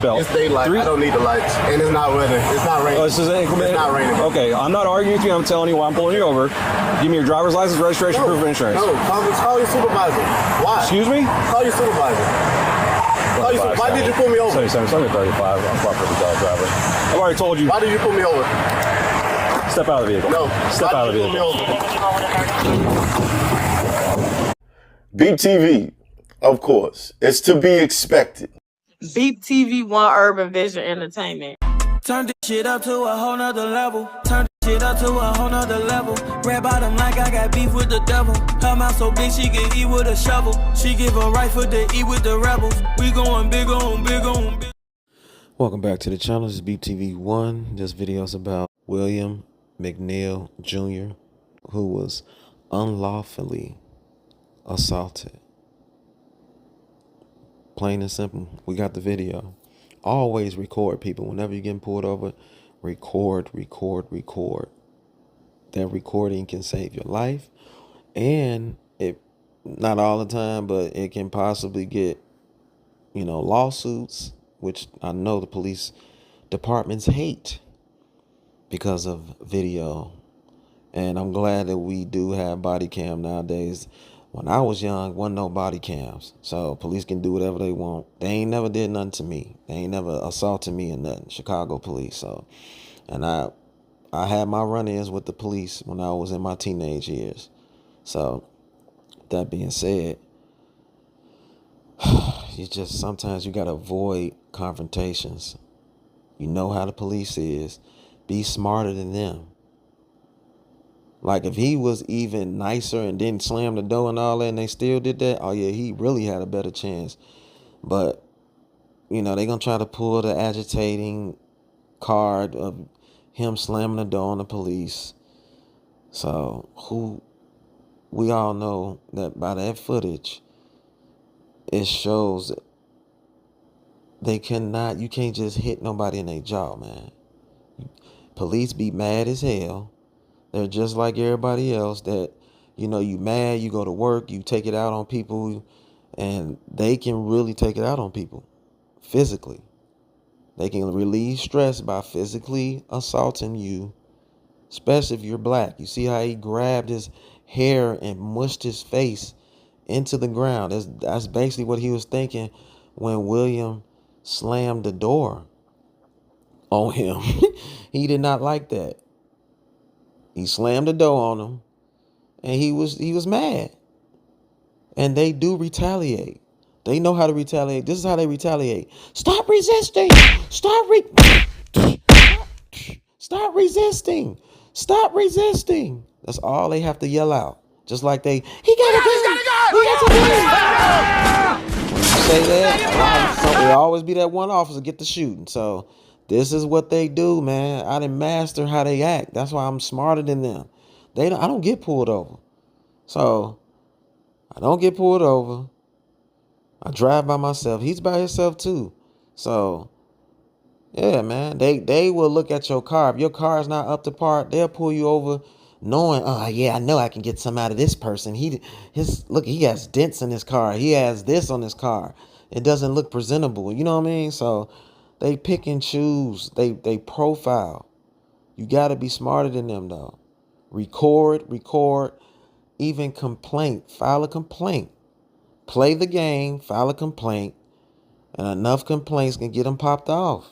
seatbelt. It's daylight. I don't need the lights, and it's not weather. It's not raining. This is it's not raining. Okay, I'm not arguing with you. I'm telling you why I'm pulling you over. Give me your driver's license, registration, proof of insurance. No, call your supervisor. Why? Excuse me? Call your supervisor. Why did you pull me over? 37, 35. I'm properly driver. I've already told you. Why did you pull me over? Step out of the vehicle. No. Step out of the vehicle. Beep TV, of course. It's to be expected. Beep TV One Urban Vision Entertainment. Turn this shit up to a whole nother level. Turn this shit up to a whole nother level. Grab bottom like I got beef with the devil. Her mouth so big she can eat with a shovel. She give a right foot to eat with the rebels. We going big on, big on, big. Welcome back to the channel. This is Beep TV 1. This video is about William McNeil Jr., who was unlawfully assaulted. Plain and simple. We got the video. Always record, people. Whenever you're getting pulled over, record. That recording can save your life. And it, not all the time, but it can possibly get, lawsuits, which I know the police departments hate because of video. And I'm glad that we do have body cam nowadays. When I was young, wasn't no body cams. So police can do whatever they want. They ain't never did nothing to me. They ain't never assaulted me or nothing. Chicago police. So, and I had my run-ins with the police when I was in my teenage years. So, that being said, sometimes you got to avoid confrontations. You know how the police is. Be smarter than them. Like, if he was even nicer and didn't slam the door and all that, and they still did that, oh yeah, he really had a better chance. But, they're going to try to pull the agitating card of him slamming the door on the police. So, we all know that by that footage, it shows that you can't just hit nobody in their jaw, man. Police be mad as hell. They're just like everybody else that, you mad, you go to work, you take it out on people, and they can really take it out on people physically. They can relieve stress by physically assaulting you, especially if you're black. You see how he grabbed his hair and mushed his face into the ground. That's basically what he was thinking when William slammed the door on him. He did not like that. He slammed the door on him, and he was mad. And they do retaliate. They know how to retaliate. This is how they retaliate. Stop resisting. Stop resisting. Stop resisting. That's all they have to yell out. Just like he got to go. When you say that, there'll always be that one officer get the shooting. So this is what they do, man. I didn't master how they act. That's why I'm smarter than them. I don't get pulled over. So I don't get pulled over. I drive by myself. He's by himself too. So yeah, man. They will look at your car. If your car is not up to par, they'll pull you over knowing, oh yeah, I know I can get some out of this person. He has dents in his car. He has this on his car. It doesn't look presentable. You know what I mean? So they pick and choose. They profile. You got to be smarter than them, though. Record, even complaint. File a complaint. Play the game, file a complaint, and enough complaints can get them popped off.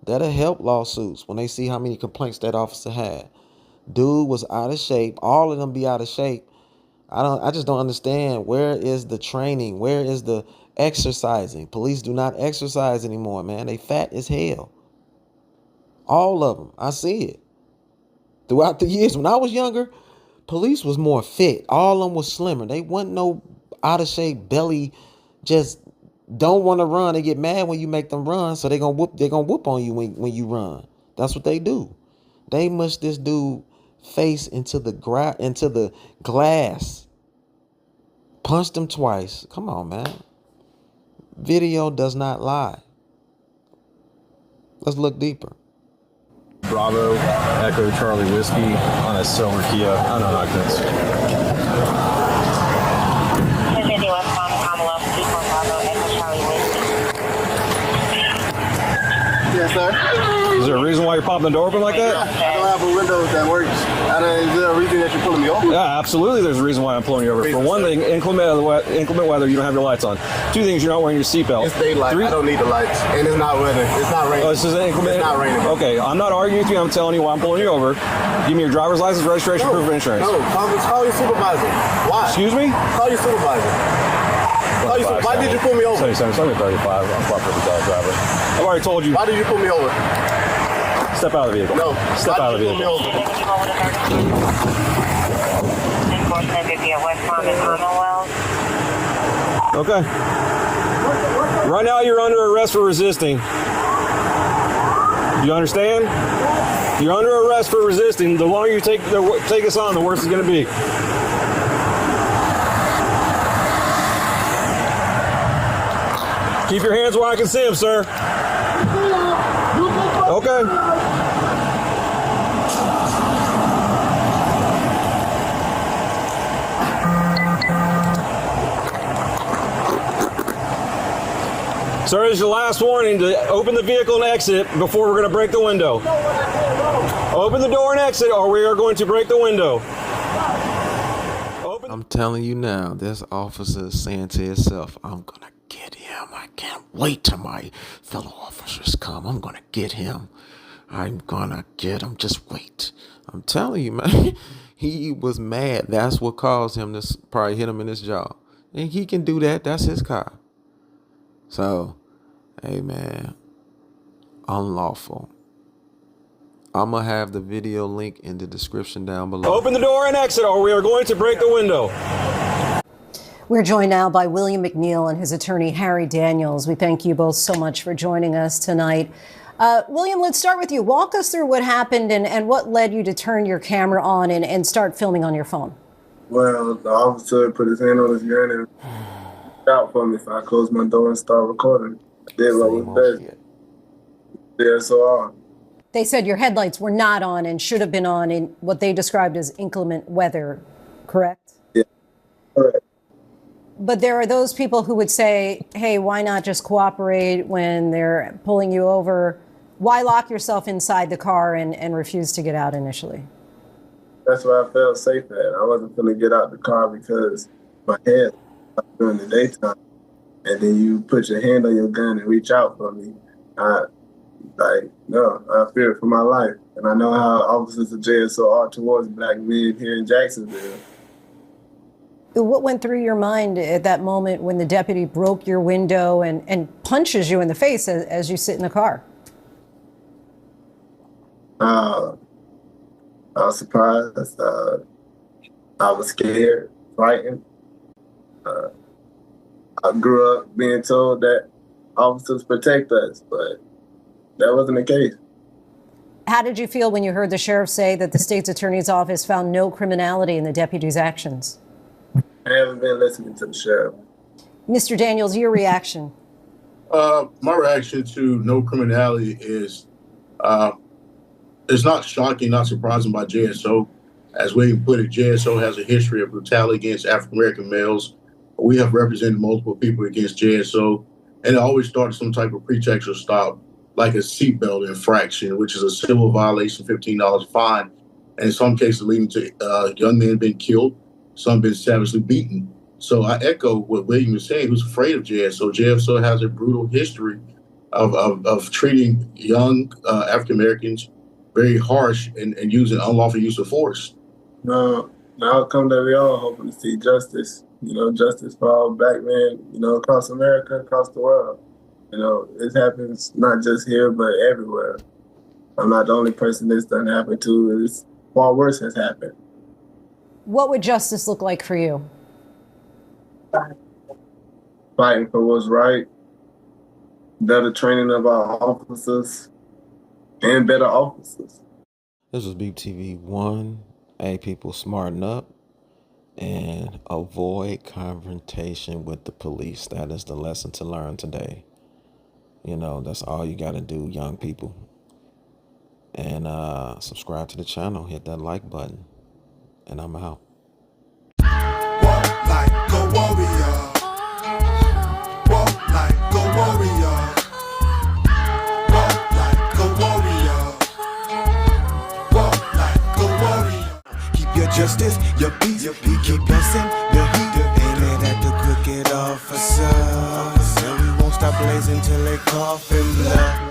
That'll help lawsuits when they see how many complaints that officer had. Dude was out of shape. All of them be out of shape. I just don't understand. Where is the training? Where is the exercising? Police do not exercise anymore, man. They fat as hell. All of them. I see it. Throughout the years, when I was younger, police was more fit. All of them was slimmer. They wasn't no out of shape belly, just don't want to run. They get mad when you make them run, so they're gonna whoop on you when you run. That's what they do. They mushed this dude face into the glass. Punched him twice. Come on, man. Video does not lie. Let's look deeper. Bravo, Echo, Charlie Whiskey on a silver Kia. I don't know like this. Yes, sir. Is there a reason why you're popping the door open like that? I don't have a window that works. Is there a reason that you're pulling me over? Yeah, absolutely. There's a reason why I'm pulling you over. For one thing, inclement weather, you don't have your lights on. Two things, you're not wearing your seatbelt. It's daylight. I don't need the lights. And it's not weather. It's not raining. Oh, this is inclement? It's not raining. Okay, I'm not arguing with you. I'm telling you why I'm pulling you over. Give me your driver's license, registration, proof of insurance. No, call your supervisor. Why? Excuse me? Call your supervisor. Why did you pull me over? 77, 35. I'm a $50 driver. I've already told you. Why did you pull me over? Step out of the vehicle. No. Step out of the vehicle. Okay. Right now you're under arrest for resisting. You understand? You're under arrest for resisting. The longer you take us on, the worse it's going to be. Keep your hands where I can see them, sir. Okay. Sir, this is your last warning to open the vehicle and exit before we're going to break the window. Open the door and exit or we are going to break the window. I'm telling you now, this officer is saying to himself, I'm going to get him. I can't wait till my fellow officers come. I'm going to get him. I'm going to get him. Just wait. I'm telling you, man, he was mad. That's what caused him to probably hit him in his jaw. And he can do that. That's his car. So, hey, man, unlawful. I'm going to have the video link in the description down below. Open the door and exit or we are going to break the window. We're joined now by William McNeil and his attorney, Harry Daniels. We thank you both so much for joining us tonight. William, let's start with you. Walk us through what happened and what led you to turn your camera on and start filming on your phone. Well, the officer put his hand on his gun and out for me, so I closed my door and started recording. I did what was best. DSLR. They said your headlights were not on and should have been on in what they described as inclement weather, correct? Yeah, correct. But there are those people who would say, hey, why not just cooperate when they're pulling you over? Why lock yourself inside the car and refuse to get out initially? That's where I felt safe at. I wasn't going to get out the car because my head during the daytime. And then you put your hand on your gun and reach out for me. I fear for my life. And I know how officers of JSO are towards black men here in Jacksonville. What went through your mind at that moment when the deputy broke your window and punches you in the face as you sit in the car? I was surprised. I was scared, frightened. I grew up being told that officers protect us, but that wasn't the case. How did you feel when you heard the sheriff say that the state's attorney's office found no criminality in the deputy's actions? I haven't been listening to the sheriff. Mr. Daniels, your reaction? My reaction to no criminality is it's not shocking, not surprising by JSO. As William put it, JSO has a history of brutality against African-American males. We have represented multiple people against JSO, and it always started some type of pretext or stop, like a seatbelt infraction, which is a civil violation, $15 fine, and in some cases leading to young men being killed, some been savagely beaten. So I echo what William was saying, who's afraid of JSO. JSO has a brutal history of treating young African-Americans very harsh and using unlawful use of force. The outcome that we all hoping to see justice, justice for all black men, across America, across the world. It happens not just here, but everywhere. I'm not the only person this done happened to. It's far worse has happened. What would justice look like for you? Fighting for what's right, better training of our officers, and better officers. This was Beep TV 1. Hey, people, smarten up and avoid confrontation with the police. That is the lesson to learn today. That's all you got to do, young people. And subscribe to the channel. Hit that like button. And I'm out. Walk like a warrior. Walk like a warrior. Walk like justice, your peace. We keep blessing the heat. Aim it at the crooked officer. And we won't stop blazing till they cough and blood.